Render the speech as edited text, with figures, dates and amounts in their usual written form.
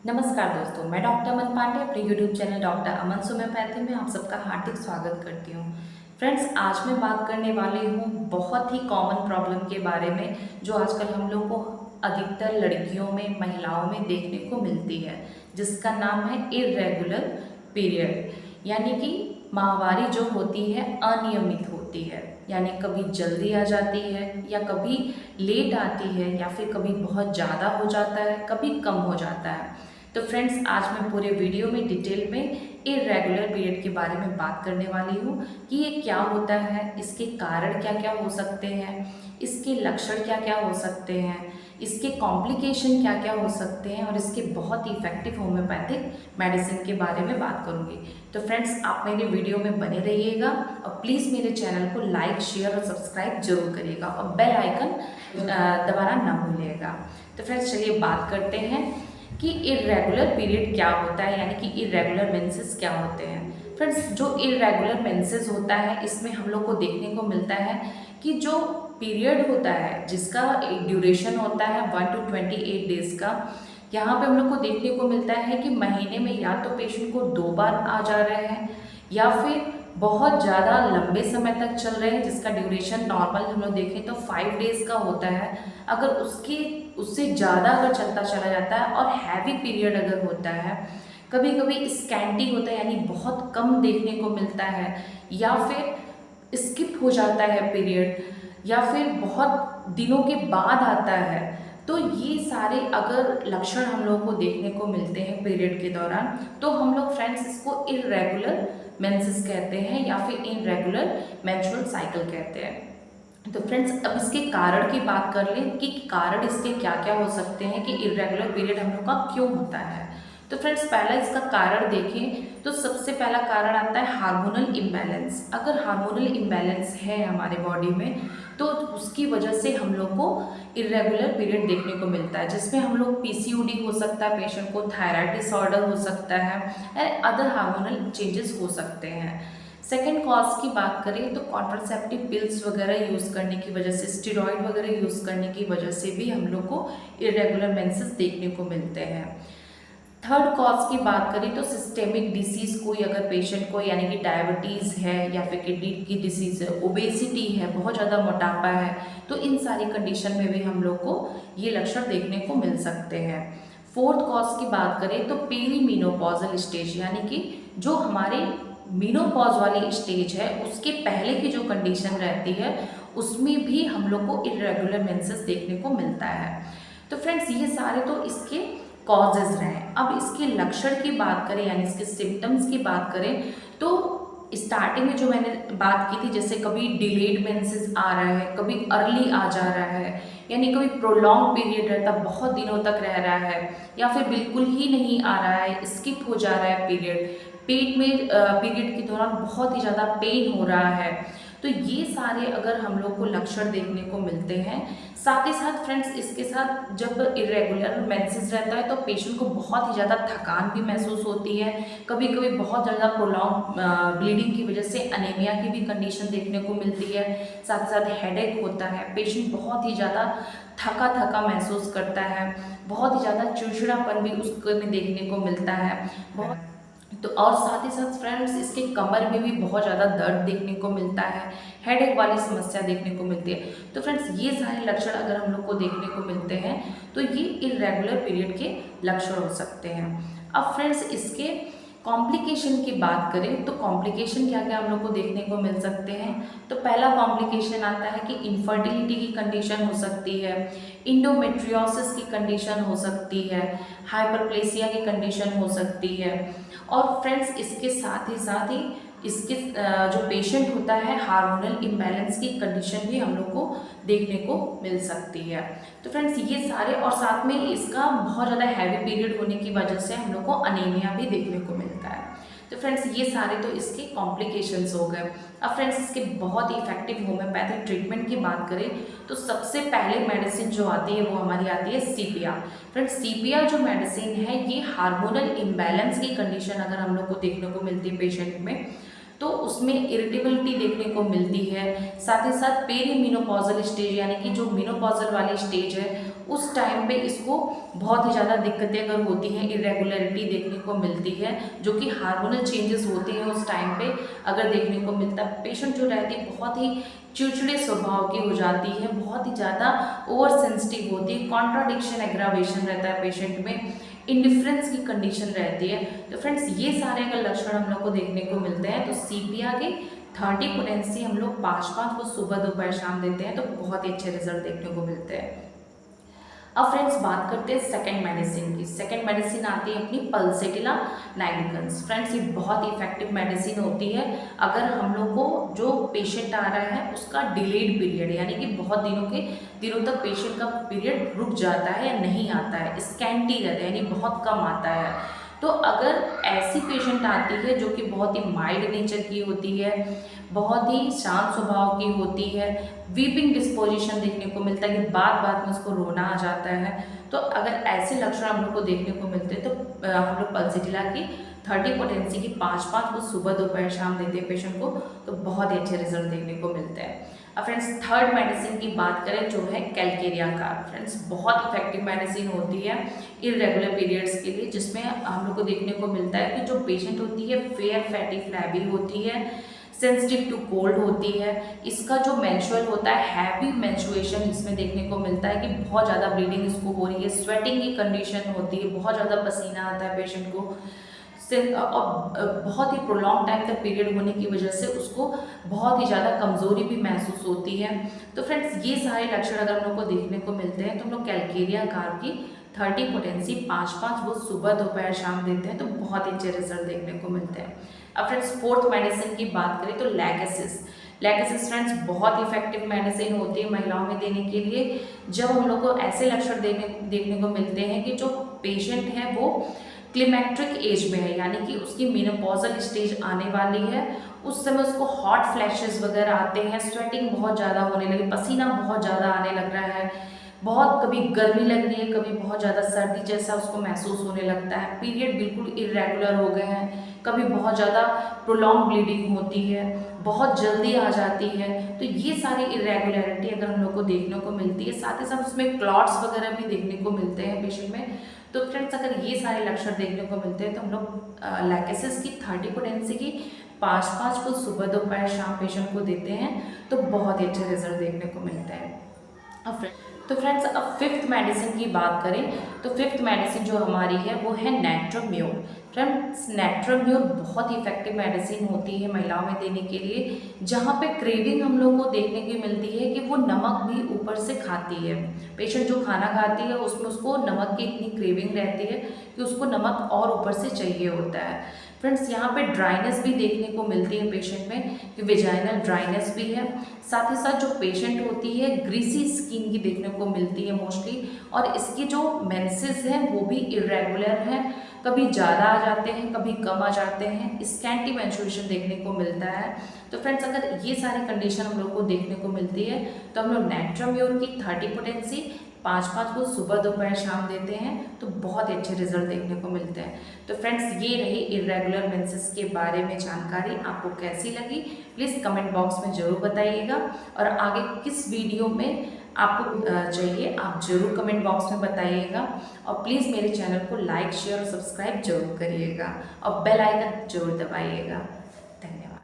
नमस्कार दोस्तों, मैं डॉक्टर अमन पांडे अपने यूट्यूब चैनल डॉक्टर अमन होम्योपैथी में आप सबका हार्दिक स्वागत करती हूँ। फ्रेंड्स, आज मैं बात करने वाली हूँ बहुत ही कॉमन प्रॉब्लम के बारे में जो आजकल हम लोग को अधिकतर लड़कियों में, महिलाओं में देखने को मिलती है, जिसका नाम है इर्रेगुलर पीरियड। यानी कि माहवारी जो होती है अनियमित होती है, यानी कभी जल्दी आ जाती है या कभी लेट आती है या फिर कभी बहुत ज़्यादा हो जाता है, कभी कम हो जाता है। तो फ्रेंड्स, आज मैं पूरे वीडियो में डिटेल में इर्रेगुलर पीरियड के बारे में बात करने वाली हूँ कि ये क्या होता है, इसके कारण क्या क्या हो सकते हैं, इसके लक्षण क्या क्या हो सकते हैं, इसके कॉम्प्लिकेशन क्या क्या हो सकते हैं और इसके बहुत इफेक्टिव होम्योपैथिक मेडिसिन के बारे में बात करूँगी। तो फ्रेंड्स, आप मेरे वीडियो में बने रहिएगा और प्लीज़ मेरे चैनल को लाइक, शेयर और सब्सक्राइब जरूर करिएगा और बेल आइकन दबाना ना भूलिएगा। तो फ्रेंड्स, चलिए बात करते हैं कि इर्रेगुलर पीरियड क्या होता है, यानी कि इर्रेगुलर मेंसेस क्या होते हैं। फ्रेंड्स, जो इर्रेगुलर मेंसेस होता है इसमें हम लोग को देखने को मिलता है कि जो पीरियड होता है जिसका एक ड्यूरेशन होता है 1 to 28 डेज का, यहाँ पे हम लोग को देखने को मिलता है कि महीने में या तो पेशेंट को 2 बार आ जा रहे हैं या फिर बहुत ज़्यादा लंबे समय तक चल रहे हैं, जिसका ड्यूरेशन नॉर्मल हम लोग देखें तो 5 डेज का होता है। अगर उससे ज़्यादा अगर चलता चला जाता है और हैवी पीरियड अगर होता है, कभी कभी स्कैंटी होता है यानी बहुत कम देखने को मिलता है, या फिर स्किप हो जाता है पीरियड, या फिर बहुत दिनों के बाद आता है, तो ये सारे अगर लक्षण हम लोग को देखने को मिलते हैं पीरियड के दौरान, तो हम लोग फ्रेंड्स इसको इर्रेगुलर मेंसेस कहते हैं या फिर इर्रेगुलर मेंस्ट्रुअल साइकिल कहते हैं। तो फ्रेंड्स, अब इसके कारण की बात कर लें कि कारण इसके क्या क्या हो सकते हैं कि इर्रेगुलर पीरियड हम लोग का क्यों होता है। तो फ्रेंड्स, पहला इसका कारण देखें तो सबसे पहला कारण आता है हार्मोनल इम्बैलेंस। अगर हार्मोनल इम्बैलेंस है हमारे बॉडी में तो उसकी वजह से हम लोग को इर्रेगुलर पीरियड देखने को मिलता है, जिसमें हम लोग पीसीओडी हो सकता है, पेशेंट को थायराइड डिसऑर्डर हो सकता है एंड अदर हार्मोनल चेंजेस हो सकते हैं। सेकेंड कॉज की बात करें तो कॉन्ट्रासेप्टिव पिल्स वगैरह यूज़ करने की वजह से, स्टेरॉइड वगैरह यूज़ करने की वजह से भी हम लोग को इर्रेगुलर मेंसेस देखने को मिलते हैं। थर्ड कॉज की बात करें तो सिस्टेमिक डिसीज़ कोई अगर पेशेंट को, यानी कि डायबिटीज़ है या फिर किडनी की डिसीज़ है, ओबेसिटी है, बहुत ज़्यादा मोटापा है, तो इन सारी कंडीशन में भी हम लोग को ये लक्षण देखने को मिल सकते हैं। फोर्थ कॉज की बात करें तो पेरीमीनोपॉजल स्टेज, यानी कि जो हमारे मीनोपॉज वाली स्टेज है उसके पहले की जो कंडीशन रहती है उसमें भी हम लोग को इर्रेगुलर मेंसेस देखने को मिलता है। तो फ्रेंड्स, ये सारे तो इसके कॉजेज रहे। अब इसके लक्षण की बात करें यानी इसके सिम्टम्स की बात करें तो स्टार्टिंग में जो मैंने बात की थी, जैसे कभी डिलेड मेंसेस आ रहा है, कभी अर्ली आ जा रहा है, यानी कभी प्रोलॉन्ग पीरियड रहता, बहुत दिनों तक रह रहा है, या फिर बिल्कुल ही नहीं आ रहा है, स्किप हो जा रहा है पीरियड, पेट में पीरियड के दौरान बहुत ही ज़्यादा पेन हो रहा है, तो ये सारे अगर हम लोग को लक्षण देखने को मिलते हैं। साथ ही साथ फ्रेंड्स, इसके साथ जब इरेगुलर मेंसेस रहता है तो पेशेंट को बहुत ही ज़्यादा थकान भी महसूस होती है, कभी कभी बहुत ज़्यादा प्रोलॉन्ग ब्लीडिंग की वजह से अनीमिया की भी कंडीशन देखने को मिलती है। साथ ही साथ हेडेक होता है, पेशेंट बहुत ही ज़्यादा थका थका महसूस करता है, बहुत ही ज़्यादा चिड़चिड़ापन भी उसमें देखने को मिलता है बहुत। तो और साथ ही साथ फ्रेंड्स, इसके कमर में भी बहुत ज़्यादा दर्द देखने को मिलता है, हेडेक वाली समस्या देखने को मिलती है। तो फ्रेंड्स, ये सारे लक्षण अगर हम लोग को देखने को मिलते हैं तो ये इर्रेगुलर पीरियड के लक्षण हो सकते हैं। अब फ्रेंड्स, इसके कॉम्प्लिकेशन की बात करें तो कॉम्प्लिकेशन क्या क्या हम लोग को देखने को मिल सकते हैं। तो पहला कॉम्प्लिकेशन आता है कि इनफर्टिलिटी की कंडीशन हो सकती है, इंडोमेट्रियोसिस की कंडीशन हो सकती है, हाइपरप्लेसिया की कंडीशन हो सकती है, और फ्रेंड्स इसके साथ ही इसके जो पेशेंट होता है हार्मोनल इम्बैलेंस की कंडीशन भी हम लोग को देखने को मिल सकती है। तो फ्रेंड्स, ये सारे, और साथ में इसका बहुत ज़्यादा हैवी पीरियड होने की वजह से हम लोग को अनीमिया भी देखने को मिलता है। तो फ्रेंड्स, ये सारे तो इसके कॉम्प्लिकेशंस हो गए। अब फ्रेंड्स, इसके बहुत ही इफेक्टिव होम्योपैथिक ट्रीटमेंट की बात करें तो सबसे पहले मेडिसिन जो आती है वो हमारी आती है सीपिया। फ्रेंड्स, सीपिया जो मेडिसिन है ये हार्मोनल इम्बैलेंस की कंडीशन अगर हम लोग को देखने को मिलती है पेशेंट में तो उसमें इरिटेबिलिटी देखने को मिलती है। साथ ही साथ पेरीमिनोपॉजल स्टेज, यानी कि जो मिनोपॉजल वाली स्टेज है उस टाइम पे इसको बहुत ही ज़्यादा दिक्कतें अगर होती हैं, इरेगुलरिटी देखने को मिलती है, जो कि हार्मोनल चेंजेस होते हैं उस टाइम पे अगर देखने को मिलता है, पेशेंट जो रहती है बहुत ही चिड़चिड़े स्वभाव की हो जाती है, बहुत ही ज़्यादा ओवर सेंसिटिव होती है, कॉन्ट्राडिक्शन एग्रावेशन रहता है पेशेंट में, इंडिफरेंस की कंडीशन रहती है। तो फ्रेंड्स ये सारे अगर लक्षण हम लोग को देखने को मिलते हैं तो सीपिया के 30 पोटेंसी हम लोग 5-5 को सुबह दोपहर शाम देते हैं तो बहुत ही अच्छे रिजल्ट देखने को मिलते हैं। अब फ्रेंड्स बात करते हैं सेकंड मेडिसिन की। सेकंड मेडिसिन आती है अपनी पल्सेटिला नाइग्रिकन्स। फ्रेंड्स ये बहुत ही इफेक्टिव मेडिसिन होती है अगर हम लोग को जो पेशेंट आ रहा है उसका डिलेड पीरियड यानी कि बहुत दिनों तक पेशेंट का पीरियड रुक जाता है या नहीं आता है, स्कैंटी रहता है यानी बहुत कम आता है, तो अगर ऐसी पेशेंट आती है जो कि बहुत ही माइल्ड नेचर की होती है, बहुत ही शांत स्वभाव की होती है, वीपिंग डिस्पोजिशन देखने को मिलता है कि बात बात में उसको रोना आ जाता है, तो अगर ऐसे लक्षण हम लोग को देखने को मिलते हैं तो हम लोग पल्सेटिला की 30 पोटेंसी की 5-5 को सुबह दोपहर शाम देते हैं पेशेंट को तो बहुत ही अच्छे रिजल्ट देखने को मिलते हैं। अब फ्रेंड्स थर्ड मेडिसिन की बात करें जो है कैलकेरिया कार्ब। फ्रेंड्स बहुत इफेक्टिव मेडिसिन होती है इरेगुलर पीरियड्स के लिए, जिसमें हम लोग को देखने को मिलता है कि जो पेशेंट होती है फेयर फैटी फ्लैबी होती है, सेंसिटिव टू कोल्ड होती है, इसका जो मेंस्ट्रुअल होता है हैवी मेंस्ट्रुएशन इसमें देखने को मिलता है कि बहुत ज़्यादा ब्लीडिंग इसको हो रही है, स्वेटिंग की कंडीशन होती है, बहुत ज़्यादा पसीना आता है पेशेंट को और बहुत ही प्रोलॉन्ग टाइम तक पीरियड होने की वजह से उसको बहुत ही ज़्यादा कमज़ोरी भी महसूस होती है। तो फ्रेंड्स ये सारे लक्षण अगर हम लोग को देखने को मिलते हैं तो हम लोग कैलकेरिया कार्ब की 30 पोटेंसी 5-5 वो सुबह दोपहर शाम देते हैं तो बहुत ही अच्छे रिजल्ट देखने को मिलते हैं। अब फ्रेंड्स फोर्थ मेडिसिन की बात करें तो लैकेसिस। लैकेसिस फ्रेंड्स बहुत इफेक्टिव मेडिसिन होती है महिलाओं में देने के लिए जब हम लोग को ऐसे लक्षण देखने को मिलते हैं कि जो पेशेंट है वो क्लिमेक्ट्रिक एज में है यानी कि उसकी मेनोपॉजल स्टेज आने वाली है, उस समय उसको हॉट फ्लैशेस वगैरह आते हैं, स्वेटिंग बहुत ज़्यादा होने लगी, पसीना बहुत ज़्यादा आने लग रहा है, बहुत कभी गर्मी लग रही है, कभी बहुत ज़्यादा सर्दी जैसा उसको महसूस होने लगता है, पीरियड बिल्कुल इरेगुलर हो गए हैं, कभी बहुत ज़्यादा प्रोलॉन्ग ब्लीडिंग होती है, बहुत जल्दी आ जाती है, तो ये सारी इरेगुलरिटी अगर हम लोग को देखने को मिलती है, साथ ही साथ उसमें क्लॉट्स वगैरह भी देखने को मिलते हैं पेशेंट में। तो फ्रेंड्स अगर ये सारे लक्षण देखने को मिलते हैं तो हम लोग लैकेसिस की 30 पोटेंसी की 5-5 को सुबह दोपहर शाम पेशेंट को देते हैं तो बहुत ही अच्छे रिजल्ट देखने को मिलते हैं। तो फ्रेंड्स अब फिफ्थ मेडिसिन की बात करें तो फिफ्थ मेडिसिन जो हमारी है वो है नेट्रोम्योर। फ्रेंड्स नेट्रोम्योर बहुत ही इफेक्टिव मेडिसिन होती है महिलाओं में देने के लिए, जहाँ पे क्रेविंग हम लोग को देखने की मिलती है कि वो नमक भी ऊपर से खाती है, पेशेंट जो खाना खाती है उसमें उसको नमक की इतनी क्रेविंग रहती है कि उसको नमक और ऊपर से चाहिए होता है। फ्रेंड्स यहाँ पे ड्राइनेस भी देखने को मिलती है पेशेंट में कि वेजाइनल ड्राइनेस भी है, साथ ही साथ जो पेशेंट होती है ग्रीसी स्किन की देखने को मिलती है मोस्टली, और इसकी जो मेंसेस हैं वो भी इरेगुलर हैं, कभी ज़्यादा आ जाते हैं कभी कम आ जाते हैं, स्कैंटी मेंस्ट्रुएशन देखने को मिलता है। तो फ्रेंड्स अगर ये सारी कंडीशन हम लोग को देखने को मिलती है तो हम लोग नेट्रोम्योर की 30 पोटेंसी 5-5 को सुबह दोपहर शाम देते हैं तो बहुत ही अच्छे रिजल्ट देखने को मिलते हैं। तो फ्रेंड्स ये रही इरेगुलर मेंसेस के बारे में जानकारी, आपको कैसी लगी प्लीज़ कमेंट बॉक्स में ज़रूर बताइएगा, और आगे किस वीडियो में आपको चाहिए आप ज़रूर कमेंट बॉक्स में बताइएगा, और प्लीज़ मेरे चैनल को लाइक शेयर और सब्सक्राइब जरूर करिएगा और बेल आइकन जरूर दबाइएगा।